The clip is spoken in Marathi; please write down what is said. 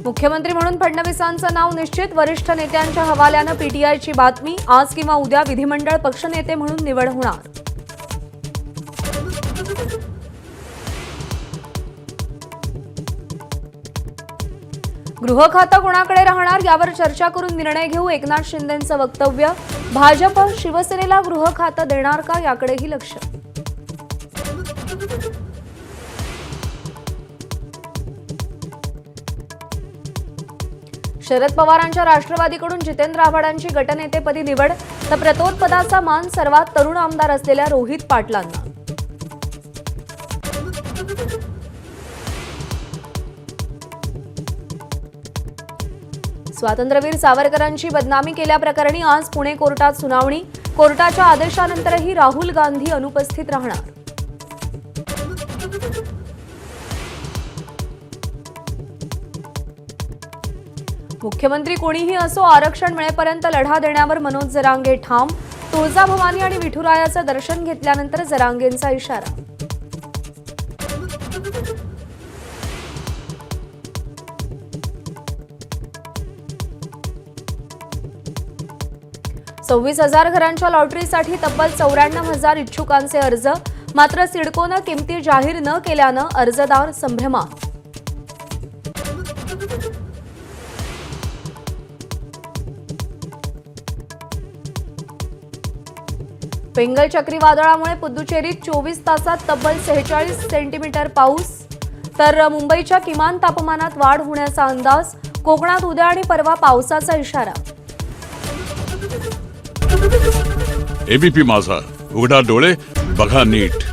मुख्यमंत्री म्हणून फडणवीसांचं नाव निश्चित, वरिष्ठ नेत्यांच्या हवाल्यानं पीटीआयची बातमी। आज किंवा उद्या विधिमंडळ पक्षनेते म्हणून निवड होणार। गृह खातं कोणाकडे राहणार यावर चर्चा करून निर्णय घेऊ, एकनाथ शिंदेंचं वक्तव्य। भाजप शिवसेनेला गृह खातं देणार का याकडेही लक्ष। शरद पवारांच्या राष्ट्रवादीकडून जितेंद्र आव्हाडांची गटनेतेपदी निवड, तर प्रतोदपदाचा मान सर्वात तरुण आमदार असलेल्या रोहित पाटलांना। स्वातंत्र्यवीर सावरकरांची बदनामी केल्याप्रकरणी आज पुणे कोर्टात सुनावणी। कोर्टाच्या आदेशानंतरही राहुल गांधी अनुपस्थित राहणार। मुख्यमंत्री कोणीही असो, आरक्षण मिळेपर्यंत लढा देण्यावर मनोज जरांगे ठाम। तुळजाभवानी आणि विठुरायाचं दर्शन घेतल्यानंतर जरांगेंचा इशारा। $26,000 घरांच्या लॉटरीसाठी तब्बल 94,000 इच्छुकांचे अर्ज, मात्र सिडकोनं किमती जाहीर न केल्यानं अर्जदार संभ्रमात। बेंगल चक्रीवादळामुळे पुदुचेरीत 24 तासात तब्बल 46 सेंटीमीटर पाऊस, तर मुंबईच्या किमान तापमानात वाढ होण्याचा अंदाज। कोकणात उद्या आणि परवा पावसाचा इशारा। एबीपी माझा, उघडा डोळे बघा नीट।